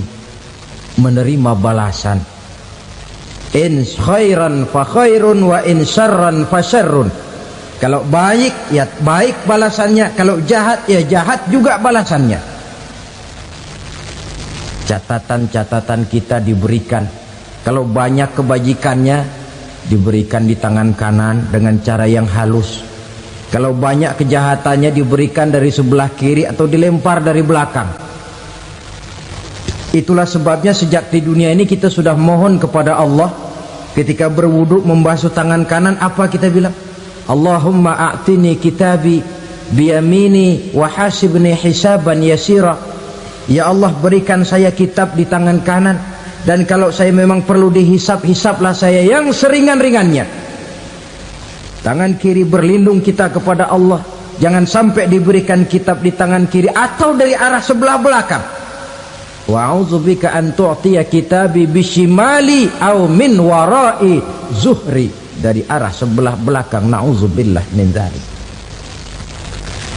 menerima balasan. In khairan fa khairun wa in syarran fa syarrun. Kalau baik ya baik balasannya, kalau jahat ya jahat juga balasannya. Catatan-catatan kita diberikan. Kalau banyak kebajikannya diberikan di tangan kanan dengan cara yang halus. Kalau banyak kejahatannya diberikan dari sebelah kiri atau dilempar dari belakang. Itulah sebabnya sejak di dunia ini kita sudah mohon kepada Allah. Ketika berwudu membasuh tangan kanan, apa kita bilang? Allahumma a'tini kitabi biyamini wa hasibni hisaban yasira. Ya Allah, berikan saya kitab di tangan kanan, dan kalau saya memang perlu dihisap, hisaplah saya yang seringan-ringannya. Tangan kiri berlindung kita kepada Allah, jangan sampai diberikan kitab di tangan kiri atau dari arah sebelah belakang. Wa a'udzubika an tu'tiya kitabi bishimali aw min wara'i zuhri, dari arah sebelah belakang. Na'udzubillah min dzalik.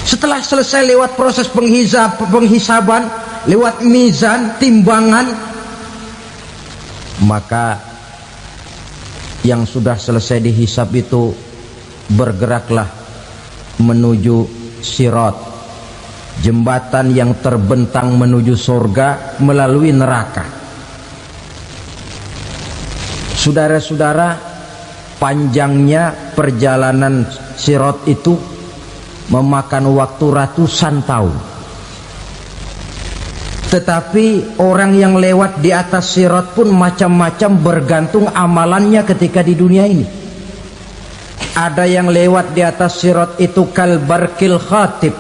Setelah selesai lewat proses penghisaban, lewat mizan, timbangan, maka yang sudah selesai dihisab itu bergeraklah menuju sirat, jembatan yang terbentang menuju surga melalui neraka. Saudara-saudara, panjangnya perjalanan sirat itu memakan waktu ratusan tahun. Tetapi orang yang lewat di atas sirat pun macam-macam, bergantung amalannya ketika di dunia ini. Ada yang lewat di atas sirat itu kalbarkil khatib,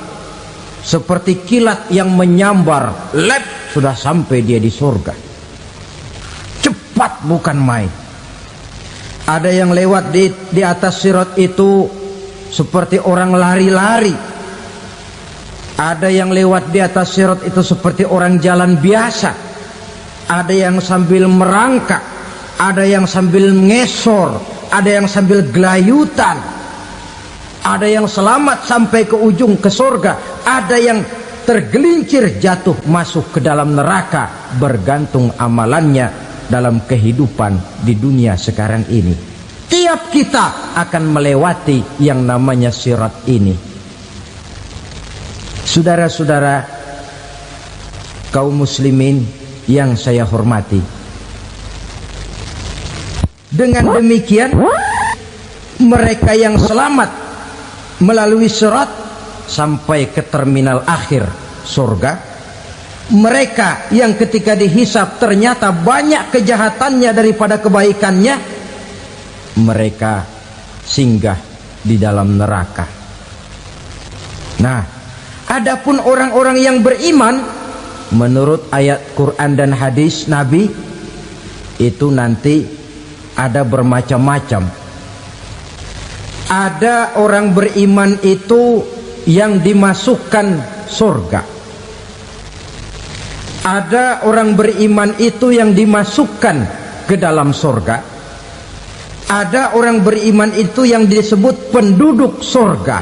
seperti kilat yang menyambar, lep, sudah sampai dia di surga. Cepat bukan main. Ada yang lewat di atas sirat itu seperti orang lari-lari. Ada yang lewat di atas sirat itu seperti orang jalan biasa. Ada yang sambil merangkak, ada yang sambil ngesor, ada yang sambil gelayutan, ada yang selamat sampai ke ujung ke surga, ada yang tergelincir jatuh masuk ke dalam neraka, bergantung amalannya dalam kehidupan di dunia sekarang ini. Tiap kita akan melewati yang namanya sirat ini. Saudara-saudara kaum muslimin yang saya hormati, dengan demikian mereka yang selamat melalui sirat sampai ke terminal akhir surga, mereka yang ketika dihisab ternyata banyak kejahatannya daripada kebaikannya, mereka singgah di dalam neraka. Nah, adapun orang-orang yang beriman menurut ayat Quran dan hadis Nabi itu nanti ada bermacam-macam. Ada orang beriman itu yang dimasukkan surga. Ada orang beriman itu yang dimasukkan ke dalam surga. Ada orang beriman itu yang disebut penduduk surga.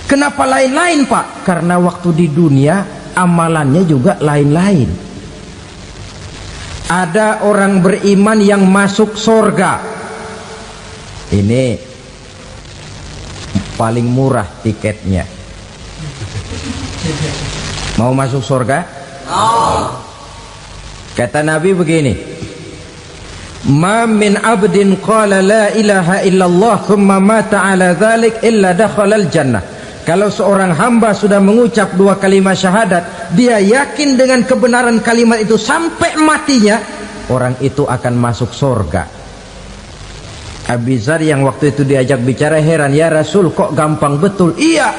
Kenapa lain-lain, Pak? Karena waktu di dunia amalannya juga lain-lain. Ada orang beriman yang masuk surga. Ini paling murah tiketnya. Mau masuk surga? Kata Nabi begini, ma min abdin qala la ilaha illallah thumma mata ala dhalik illa dakhalal jannah. Kalau seorang hamba sudah mengucap dua kalimat syahadat, dia yakin dengan kebenaran kalimat itu sampai matinya, orang itu akan masuk surga. Abi Dzar yang waktu itu diajak bicara heran, ya Rasul kok gampang betul? Iya,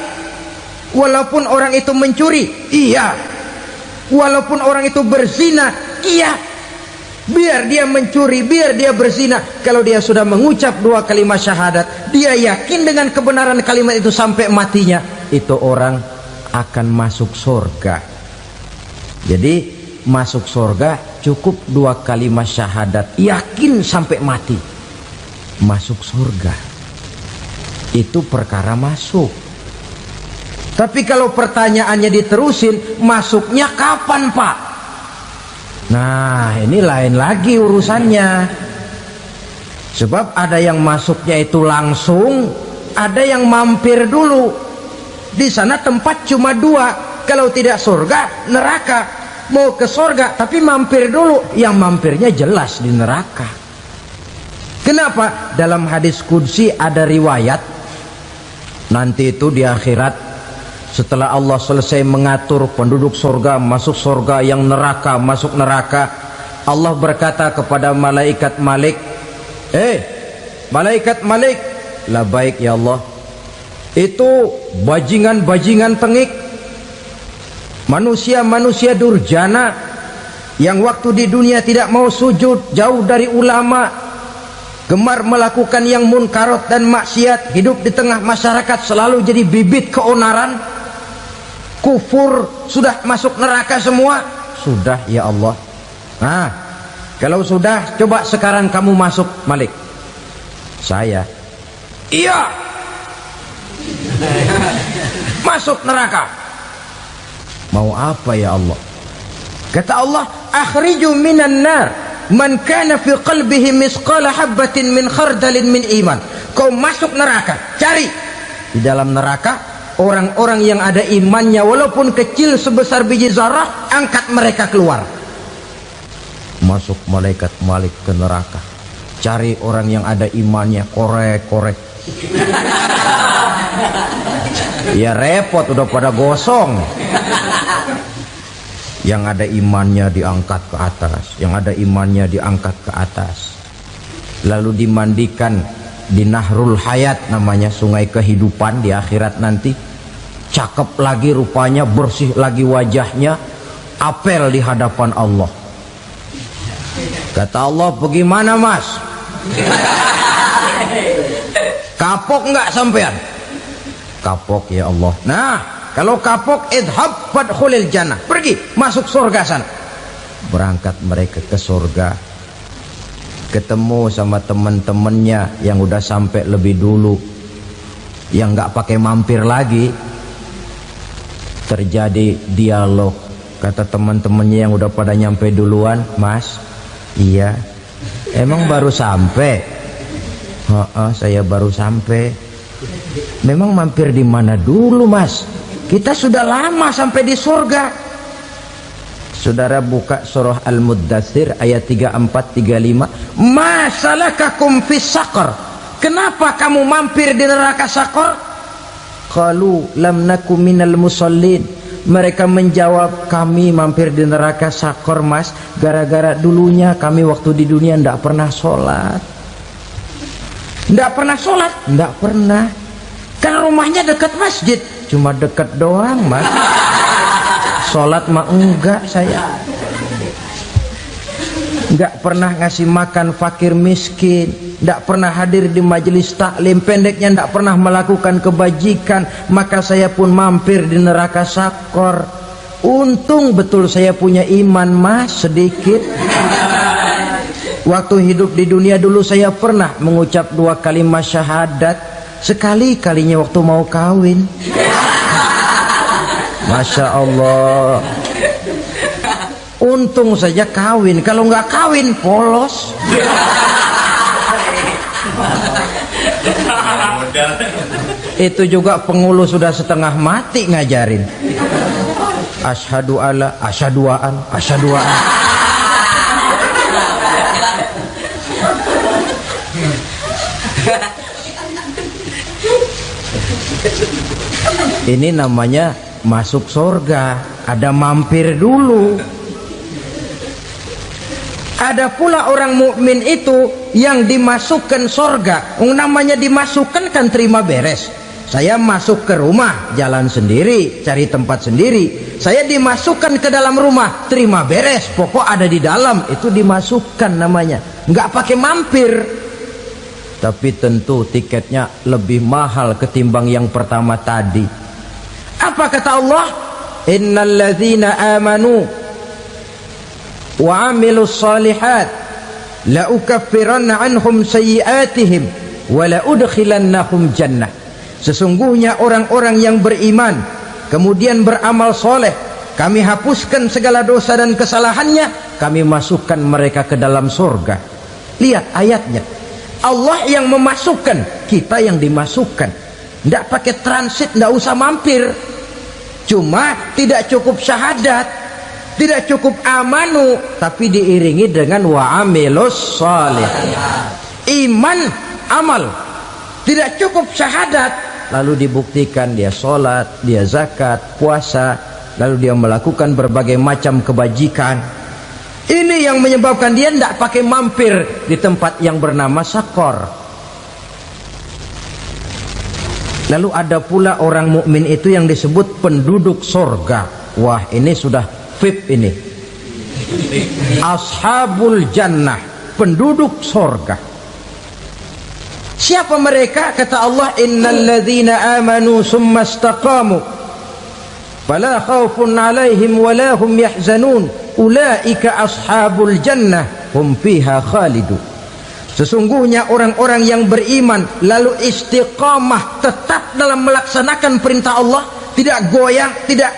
walaupun orang itu mencuri, iya, walaupun orang itu berzina, iya, biar dia mencuri, biar dia berzina, kalau dia sudah mengucap dua kalimat syahadat, dia yakin dengan kebenaran kalimat itu sampai matinya, itu orang akan masuk surga. Jadi masuk surga cukup dua kalimat syahadat, yakin sampai mati, masuk surga. Itu perkara masuk. Tapi kalau pertanyaannya diterusin, masuknya kapan, Pak? Nah, ini lain lagi urusannya. Sebab ada yang masuknya itu langsung, ada yang mampir dulu. Di sana tempat cuma dua, kalau tidak surga, neraka. Mau ke surga tapi mampir dulu, yang mampirnya jelas di neraka. Kenapa? Dalam hadis qudsi ada riwayat, nanti itu di akhirat, setelah Allah selesai mengatur penduduk surga masuk surga, yang neraka masuk neraka, Allah berkata kepada malaikat Malik, malaikat Malik, labaik ya Allah, itu bajingan-bajingan tengik, manusia-manusia durjana yang waktu di dunia tidak mau sujud, jauh dari ulama, gemar melakukan yang munkarat dan maksiat, hidup di tengah masyarakat selalu jadi bibit keonaran, kufur, sudah masuk neraka semua. Sudah ya Allah. Nah, kalau sudah, coba sekarang kamu masuk, Malik. Saya, iya, masuk neraka. Mau apa ya Allah? Kata Allah, akhriju minan nar man kana fi qalbihi misqala habatin min khardalin min iman. Kau masuk neraka, cari di dalam neraka orang-orang yang ada imannya walaupun kecil sebesar biji zarah, angkat mereka keluar. Masuk malaikat Malik ke neraka, cari orang yang ada imannya, korek-korek. Ya repot, udah pada gosong. Yang ada imannya diangkat ke atas, yang ada imannya diangkat ke atas, lalu dimandikan di Nahrul Hayat, namanya sungai kehidupan di akhirat nanti. Cakep lagi rupanya, bersih lagi wajahnya, apel di hadapan Allah. Kata Allah, bagaimana mas? Kapok nggak sampean? Kapok ya Allah. Nah, kalau kapok, idhab fadkhulil jannah, pergi masuk surga sana. Berangkat mereka ke surga, ketemu sama teman-temannya yang udah sampai lebih dulu, yang nggak pakai mampir lagi. Terjadi dialog. Kata teman-temannya yang udah pada nyampe duluan, mas, iya, emang baru sampai? Saya baru sampai. Memang mampir di mana dulu mas? Kita sudah lama sampai di surga. Saudara buka surah Al-Muddathir ayat 34-35. Ma salakakum fis saqar? Kenapa kamu mampir di neraka Saqar? Qalu lam naku minal musallin. Mereka menjawab, kami mampir di neraka Saqar mas, gara-gara dulunya kami waktu di dunia ndak pernah sholat. Ndak pernah sholat? Ndak pernah. Kan rumahnya dekat masjid. Cuma dekat doang mas. Sholat mah enggak saya. Enggak pernah ngasih makan fakir miskin, enggak pernah hadir di majelis taklim, pendeknya enggak pernah melakukan kebajikan. Maka saya pun mampir di neraka Saqar. Untung betul saya punya iman mas, sedikit. Waktu hidup di dunia dulu saya pernah mengucap 2 kalimat syahadat, sekali-kalinya waktu mau kawin. Masya Allah. Untung saja kawin, kalau nggak kawin polos. Itu juga penghulu sudah setengah mati ngajarin. Asyhadu alla, asyaduaan, asyaduaan. Ini namanya masuk surga, ada mampir dulu. Ada pula orang mukmin itu yang dimasukkan surga. Namanya dimasukkan kan terima beres. Saya masuk ke rumah, jalan sendiri, cari tempat sendiri. Saya dimasukkan ke dalam rumah, terima beres, pokok ada di dalam, itu dimasukkan namanya. Nggak pakai mampir. Tapi tentu tiketnya lebih mahal ketimbang yang pertama tadi. Apa kata Allah? Innal ladzina amanu wa amilus salihat la ukaffiranna anhum sayyi'atihim wa la udkhilannahum jannah. Sesungguhnya orang-orang yang beriman kemudian beramal soleh, kami hapuskan segala dosa dan kesalahannya, kami masukkan mereka ke dalam surga. Lihat ayatnya, Allah yang memasukkan, kita yang dimasukkan. Tidak pakai transit, tidak usah mampir. Cuma tidak cukup syahadat, tidak cukup amanu, tapi diiringi dengan wa'amilus salih. Iman, amal. Tidak cukup syahadat, lalu dibuktikan dia sholat, dia zakat, puasa, lalu dia melakukan berbagai macam kebajikan. Ini yang menyebabkan dia tidak pakai mampir di tempat yang bernama Saqar. Lalu ada pula orang mukmin itu yang disebut penduduk surga. Wah, ini sudah VIP ini. Ashabul jannah, penduduk surga. Siapa mereka? Kata Allah, innal ladzina amanu summa istaqamu fala khaufun 'alaihim wala hum yahzanun ulaika ashabul jannah hum fiha khalidun. Sesungguhnya orang-orang yang beriman lalu istiqamah, tetap dalam melaksanakan perintah Allah, tidak goyang, tidak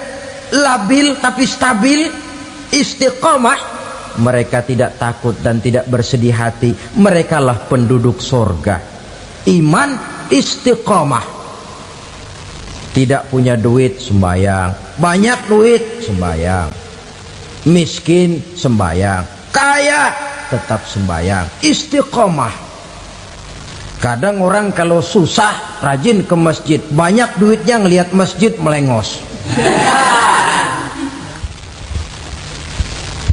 labil tapi stabil, istiqamah, mereka tidak takut dan tidak bersedih hati. Merekalah penduduk surga. Iman, istiqamah. Tidak punya duit, sembahyang. Banyak duit, sembahyang. Miskin, sembahyang. Kaya, tetap sembahyang. Istiqamah. Kadang orang kalau susah rajin ke masjid, banyak duitnya ngelihat masjid melengos.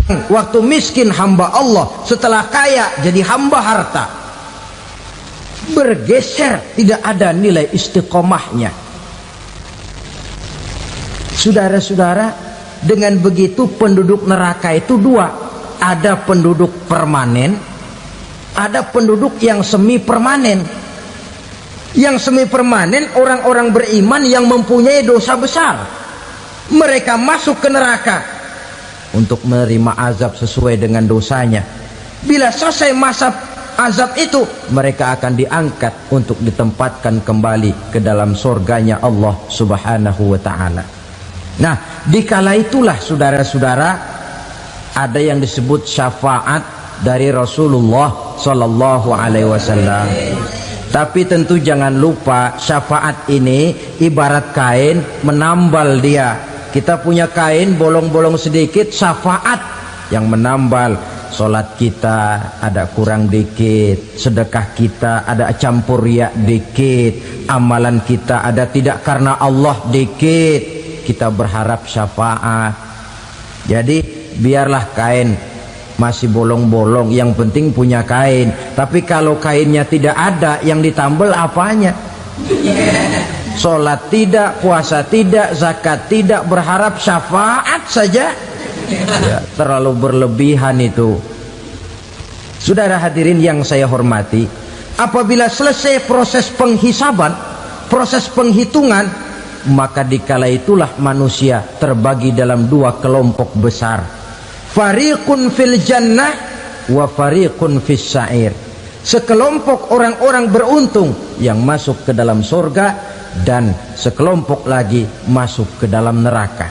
Waktu miskin hamba Allah, setelah kaya jadi hamba harta. Bergeser, tidak ada nilai istiqomahnya. Saudara-saudara, dengan begitu penduduk neraka itu dua. Ada penduduk permanen, ada penduduk yang semi permanen. Yang semi permanen orang-orang beriman yang mempunyai dosa besar. Mereka masuk ke neraka untuk menerima azab sesuai dengan dosanya. Bila selesai masa azab itu, mereka akan diangkat untuk ditempatkan kembali ke dalam surganya Allah Subhanahu wa ta'ala. Nah, dikala itulah saudara-saudara, ada yang disebut syafaat dari Rasulullah Sallallahu Alaihi Wasallam. Tapi tentu jangan lupa, syafaat ini ibarat kain menambal dia. Kita punya kain bolong-bolong sedikit, syafaat yang menambal. Solat kita ada kurang dikit, sedekah kita ada campur riak dikit, amalan kita ada tidak karena Allah dikit, kita berharap syafaat. Jadi biarlah kain masih bolong-bolong, yang penting punya kain. Tapi kalau kainnya tidak ada, yang ditambal apanya? Sholat tidak, puasa tidak, zakat tidak, berharap syafaat saja, ya, terlalu berlebihan itu. Saudara hadirin yang saya hormati, apabila selesai proses penghisaban, proses penghitungan, maka dikala itulah manusia terbagi dalam dua kelompok besar. Fariqun fil jannah wa fariqun fis sa'ir. Sekelompok orang-orang beruntung yang masuk ke dalam surga, dan sekelompok lagi masuk ke dalam neraka.